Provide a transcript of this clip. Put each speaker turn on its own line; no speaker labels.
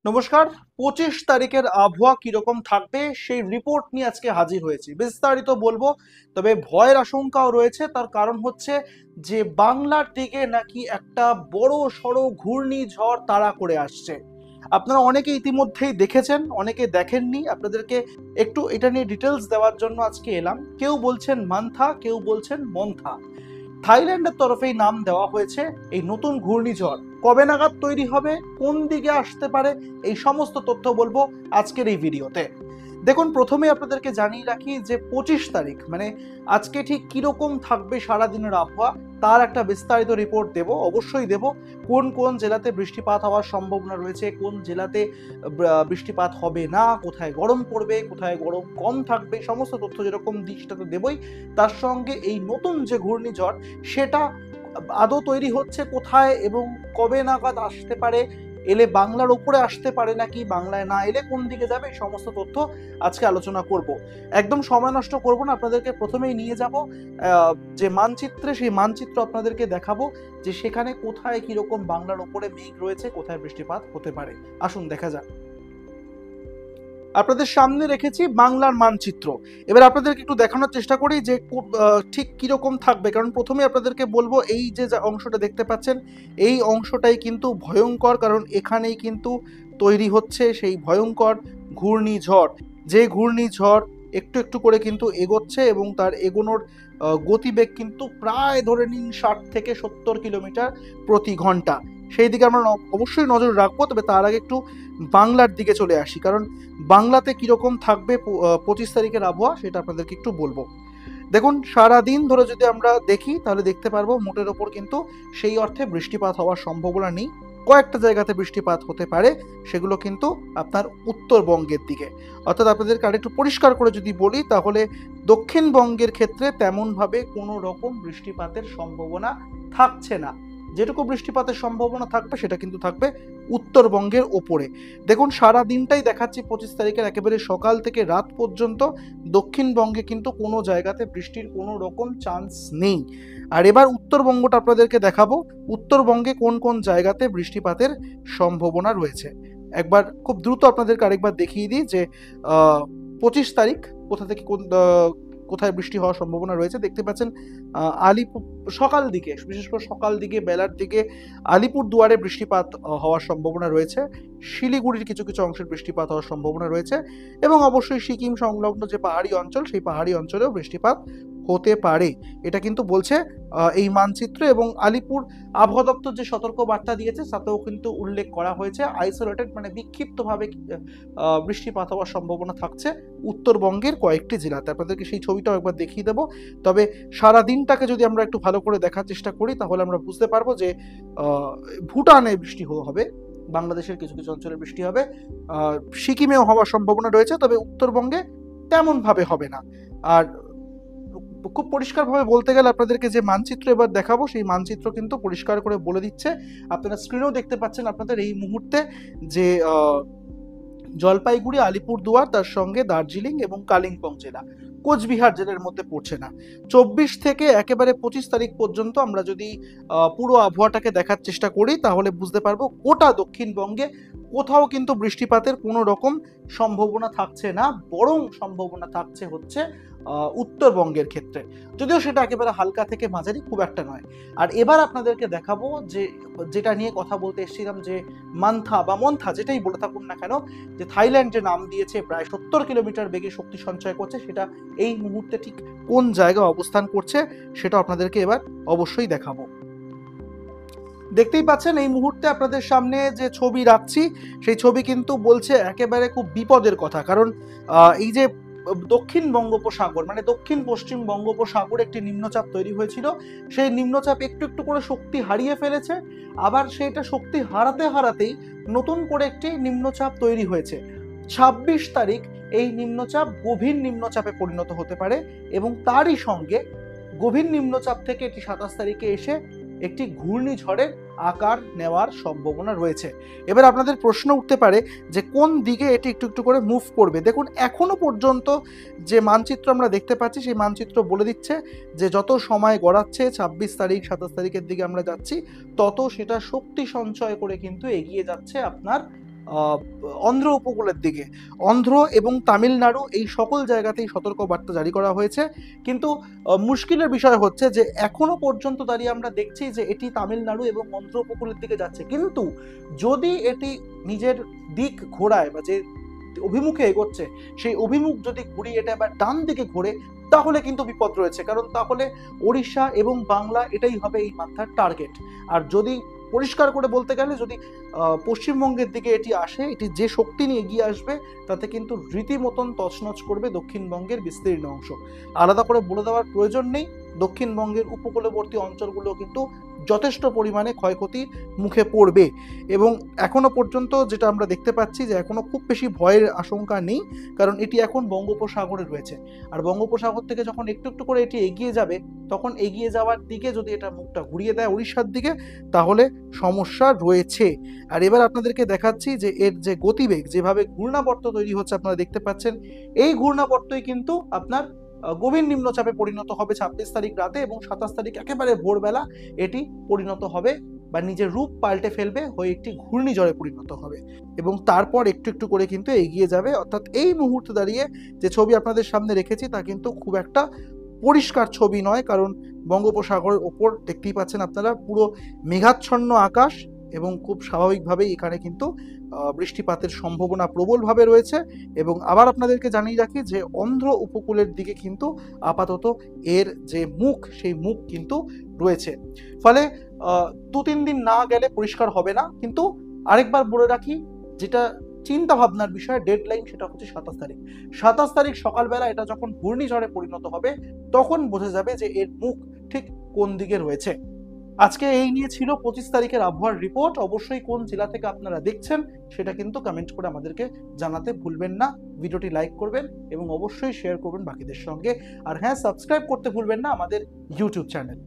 নমস্কার। 25 তারিখের আবহাওয়া কিরকম থাকবে সেই রিপোর্ট নিয়ে আজকে হাজির হয়েছি, বিস্তারিত বলবো। তবে ভয়ের আশঙ্কাও রয়েছে, তার কারণ হচ্ছে যে বাংলার দিকে নাকি একটা বড় সড়ো ঘূর্ণিঝড় তাড়া করে আসছে। আপনারা অনেকে ইতিমধ্যেই দেখেছেন, অনেকে দেখেননি। আপনাদেরকে একটু এটা নিয়ে ডিটেলস দেওয়ার জন্য আজকে এলাম। কেউ বলছেন মান্থা, কেউ বলছেন মন্থা। থাইল্যান্ডের তরফেই নাম দেওয়া হয়েছে এই নতুন ঘূর্ণিঝড়। কবে নাগাদ তৈরি হবে, কোন দিকে আসতে পারে, এই সমস্ত তথ্য বলবো আজকের এই ভিডিওতে। দেখুন, প্রথমে আপনাদেরকে জানিয়ে রাখি যে 25 তারিখ মানে আজকে ঠিক কিরকম থাকবে সারাদিনের আবহাওয়া, তার একটা বিস্তারিত রিপোর্ট দেব, অবশ্যই দেব। কোন কোন জেলাতে বৃষ্টিপাত হওয়ার সম্ভাবনা রয়েছে, কোন জেলাতে বৃষ্টিপাত হবে না, কোথায় গরম পড়বে, কোথায় গরম কম থাকবে, সমস্ত তথ্য যেরকম দিই সেটা তো দেবই। তার সঙ্গে এই নতুন যে ঘূর্ণিঝড় সেটা আদৌ তৈরি হচ্ছে কোথায় এবং কবে নাগাদ আসতে পারে, এলে বাংলার ওপরে আসতে পারে নাকি, বাংলায় না এলে কোন দিকে যাবে, এই সমস্ত তথ্য আজকে আলোচনা করব। একদম সময় নষ্ট করব না, আপনাদেরকে প্রথমেই নিয়ে যাব যে মানচিত্রে, সেই মানচিত্র আপনাদেরকে দেখাবো যে সেখানে কোথায় কিরকম বাংলার ওপরে মেঘ রয়েছে, কোথায় বৃষ্টিপাত হতে পারে। আসুন দেখা যাক। আপনাদের সামনে রেখেছি বাংলার মানচিত্র। এবার আপনাদেরকে একটু দেখানোর চেষ্টা করি যে ঠিক কিরকম থাকবে। কারণ প্রথমে আপনাদেরকে বলবো, এই যে অংশটা দেখতে পাচ্ছেন, এই অংশটাই কিন্তু ভয়ঙ্কর, কারণ এখানেই কিন্তু তৈরি হচ্ছে সেই ভয়ঙ্কর ঘূর্ণিঝড়। যে ঘূর্ণিঝড় একটু একটু করে কিন্তু এগোচ্ছে এবং তার এগোনোর গতিবেগ কিন্তু প্রায় ধরে নিন 60 থেকে 70 কিলোমিটার প্রতি ঘন্টা। সেই দিকে আমরা অবশ্যই নজর রাখবো। তবে তার আগে একটু বাংলার দিকে চলে আসি, কারণ বাংলাতে কিরকম থাকবে 25 তারিখের আবহাওয়া সেটা আপনাদেরকে একটু বলবো। দেখুন, সারা দিন ধরে যদি আমরা দেখি তাহলে দেখতে পারবো মোটের ওপর কিন্তু সেই অর্থে বৃষ্টিপাত হওয়ার সম্ভাবনা নেই। কয়েকটা জায়গাতে বৃষ্টিপাত হতে পারে, সেগুলো কিন্তু আপনার উত্তরবঙ্গের দিকে। অর্থাৎ আপনাদেরকে আরেকটু পরিষ্কার করে যদি বলি, তাহলে দক্ষিণবঙ্গের ক্ষেত্রে তেমনভাবে কোনো রকম বৃষ্টিপাতের সম্ভাবনা থাকছে না। যেটুকু বৃষ্টিপাতের সম্ভাবনা থাকবে সেটা কিন্তু থাকবে উত্তরবঙ্গের ওপরে। দেখুন, সারা দিনটাই দেখাচ্ছি 25 তারিখের একেবারে সকাল থেকে রাত পর্যন্ত দক্ষিণবঙ্গে কিন্তু কোনো জায়গাতে বৃষ্টির কোনো রকম চান্স নেই। আর এবার উত্তরবঙ্গটা আপনাদেরকে দেখাবো, উত্তরবঙ্গে কোন কোন জায়গাতে বৃষ্টিপাতের সম্ভাবনা রয়েছে। একবার খুব দ্রুত আপনাদেরকে আরেকবার দেখিয়ে দিই যে 25 তারিখ কোথা থেকে কোথায় বৃষ্টি হওয়ার সম্ভাবনা রয়েছে। দেখতে পাচ্ছেন আলিপুর সকাল দিকে, বিশেষ করে সকাল দিকে, বেলার দিকে আলিপুর দুয়ারে বৃষ্টিপাত হওয়ার সম্ভাবনা রয়েছে। শিলিগুড়ির কিছু কিছু অংশের বৃষ্টিপাত হওয়ার সম্ভাবনা রয়েছে এবং অবশ্যই সিকিম সংলগ্ন যে পাহাড়ি অঞ্চল, সেই পাহাড়ি অঞ্চলেও বৃষ্টিপাত হতে পারে। এটা কিন্তু বলছে এই মানচিত্র। এবং আলিপুর আবহাওয়া দপ্তর যে সতর্ক বার্তা দিয়েছে তাতেও কিন্তু উল্লেখ করা হয়েছে আইসোলেটেড মানে বিক্ষিপ্তভাবে বৃষ্টিপাত হওয়ার সম্ভাবনা থাকছে উত্তরবঙ্গের কয়েকটি জেলাতে। আপনাদেরকে সেই ছবিটাও একবার দেখিয়ে দেবো। তবে সারা দিনটাকে যদি আমরা একটু ভালো করে দেখার চেষ্টা করি তাহলে আমরা বুঝতে পারবো যে ভুটানে বৃষ্টি হবে, বাংলাদেশের কিছু কিছু অঞ্চলে বৃষ্টি হবে, সিকিমেও হওয়ার সম্ভাবনা রয়েছে, তবে উত্তরবঙ্গে তেমন ভাবে হবে না। আর খুব পরিষ্কারভাবে বলতে গেলে আপনাদেরকে যে মানচিত্র এবার দেখাবো, সেই মানচিত্র কিন্তু পরিষ্কার করে বলে দিচ্ছে। আপনারা স্ক্রিনেও দেখতে পাচ্ছেন আপনাদের এই মুহূর্তে যে জলপাইগুড়ি, আলিপুরদুয়ার, তার সঙ্গে দার্জিলিং এবং কালিম্পং জেলা, কোচবিহার জেলার মধ্যে পড়ছে না। 24 থেকে একেবারে 25 তারিখ পর্যন্ত আমরা যদি পুরো আবহাওয়াটাকে দেখার চেষ্টা করি তাহলে বুঝতে পারবো গোটা দক্ষিণবঙ্গে কোথাও কিন্তু বৃষ্টিপাতের কোনো রকম সম্ভাবনা থাকছে না, বরং সম্ভাবনা থাকছে হচ্ছে উত্তরবঙ্গের ক্ষেত্রে, যদিও সেটা একেবারে হালকা থেকে মাঝারি, খুব একটা নয়। আর এবার আপনাদেরকে দেখাবো যে যেটা নিয়ে কথা বলতে এসেছিলাম, যে মান্থা বা মন্থা যেটাই বলে থাকুন না কেন, যে থাইল্যান্ড যে নাম দিয়েছে প্রায় 70 কিলোমিটার বেগে শক্তি সঞ্চয় করছে, সেটা এই মুহূর্তে ঠিক কোন জায়গায় অবস্থান করছে সেটা আপনাদেরকে এবার অবশ্যই দেখাবো। দেখতেই পাচ্ছেন এই মুহূর্তে আপনাদের সামনে যে ছবি রাখছি, সেই ছবি কিন্তু বলছে একেবারে খুব বিপদের কথা। কারণ এই যে দক্ষিণ বঙ্গোপসাগর মানে দক্ষিণ পশ্চিম বঙ্গোপসাগরে একটি নিম্নচাপ তৈরি হয়েছিল, সেই নিম্নচাপ একটু একটু করে শক্তি হারিয়ে ফেলেছে। আবার সেটা শক্তি হারাতে হারাতেই নতুন করে একটি নিম্নচাপ তৈরি হয়েছে। 26 তারিখ এই নিম্নচাপ গভীর নিম্নচাপে পরিণত হতে পারে এবং তারই সঙ্গে গভীর নিম্নচাপ থেকে এটি 27 তারিখে এসে একটি ঘূর্ণিঝড়ের আকার নেওয়ার সম্ভাবনা রয়েছে। এবার আপনাদের প্রশ্ন উঠতে পারে যে কোন দিকে এটি একটু একটু করে মুভ করবে। দেখুন, এখনো পর্যন্ত যে মানচিত্র আমরা দেখতে পাচ্ছি সেই মানচিত্র বলে দিচ্ছে যে যত সময় গড়াচ্ছে 26 তারিখ 27 তারিখের দিকে আমরা যাচ্ছি, তত সেটা শক্তি সঞ্চয় করে কিন্তু এগিয়ে যাচ্ছে আপনার অন্ধ্র উপকূলের দিকে, অন্ধ্র এবং তামিলনাড়ু এই সকল জায়গাতেই সতর্কবার্তা জারি করা হয়েছে। কিন্তু মুশকিলের বিষয় হচ্ছে যে এখনো পর্যন্ত দাঁড়িয়ে আমরা দেখছি যে এটি তামিলনাড়ু এবং অন্ধ্র উপকূলের দিকে যাচ্ছে, কিন্তু যদি এটি নিজের দিক ঘোরায় বা যে অভিমুখে এগোচ্ছে সেই অভিমুখ যদি ঘুরিয়ে এটা আবার ডান দিকে ঘোরে, তাহলে কিন্তু বিপদ রয়েছে, কারণ তাহলে ওড়িশা এবং বাংলা এটাই হবে এই মাথার টার্গেট। আর যদি পরিষ্কার করে বলতে গেলে যদি পশ্চিমবঙ্গের দিকে এটি আসে, এটি যে শক্তি নিয়ে এগিয়ে আসবে তাতে কিন্তু রীতিমতন তছনছ করবে দক্ষিণবঙ্গের বিস্তীর্ণ অংশ। আলাদা করে বলে দেওয়ার প্রয়োজন নেই, দক্ষিণবঙ্গের উপকূলবর্তী অঞ্চলগুলো কিন্তু যথেষ্ট পরিমাণে ক্ষয়ক্ষতির মুখে পড়বে। এবং এখনো পর্যন্ত যেটা আমরা দেখতে পাচ্ছি যে এখনো খুব বেশি ভয়ের আশঙ্কা নেই, কারণ এটি এখন বঙ্গোপসাগরে রয়েছে। আর বঙ্গোপসাগর থেকে যখন একটু একটু করে এটি এগিয়ে যাবে, তখন এগিয়ে যাওয়ার দিকে যদি এটা মুখটা ঘুরিয়ে দেয় উড়িষ্যার দিকে, তাহলে সমস্যা রয়েছে। আর এবার আপনাদেরকে দেখাচ্ছি যে এর যে গতিবেগ, যেভাবে ঘূর্ণাবর্ত তৈরি হচ্ছে আপনারা দেখতে পাচ্ছেন, এই ঘূর্ণাবর্তই কিন্তু আপনার গভীর নিম্নচাপে পরিণত হবে 26 তারিখ রাতে, এবং 27 তারিখ একেবারে ভোরবেলা এটি পরিণত হবে বা নিজের রূপ পাল্টে ফেলবে, হয়ে একটি ঘূর্ণিঝড়ে পরিণত হবে এবং তারপর একটু একটু করে কিন্তু এগিয়ে যাবে। অর্থাৎ এই মুহূর্তে দাঁড়িয়ে যে ছবি আপনাদের সামনে রেখেছি তা কিন্তু খুব একটা পরিষ্কার ছবি নয়, কারণ বঙ্গোপসাগরের ওপর দেখতেই পাচ্ছেন আপনারা পুরো মেঘাচ্ছন্ন আকাশ, এবং খুব স্বাভাবিকভাবেই এখানে কিন্তু বৃষ্টিপাতের সম্ভাবনা প্রবলভাবে রয়েছে। এবং আবার আপনাদেরকে জানিয়ে রাখি যে অন্ধ্র উপকূলের দিকে কিন্তু আপাতত এর যে মুখ, সেই মুখ কিন্তু রয়েছে। ফলে 2-3 দিন না গেলে পরিষ্কার হবে না, কিন্তু আরেকবার বলে রাখি, যেটা চিন্তা ভাবনার বিষয় ডেডলাইন, সেটা হচ্ছে 27 তারিখ। 27 তারিখ সকালবেলা এটা যখন ঘূর্ণিঝড়ে পরিণত হবে, তখন বোঝা যাবে যে এর মুখ ঠিক কোন দিকে রয়েছে। আজকে এই নিয়ে ছিল 25 তারিখের আবহাওয়ার রিপোর্ট। অবশ্যই কোন জেলা থেকে আপনারা দেখছেন সেটা কিন্তু কমেন্ট করে আমাদেরকে জানাতে ভুলবেন না। ভিডিওটি লাইক করবেন এবং অবশ্যই শেয়ার করবেন বাকিদের সঙ্গে। আর হ্যাঁ, সাবস্ক্রাইব করতে ভুলবেন না আমাদের ইউটিউব চ্যানেল।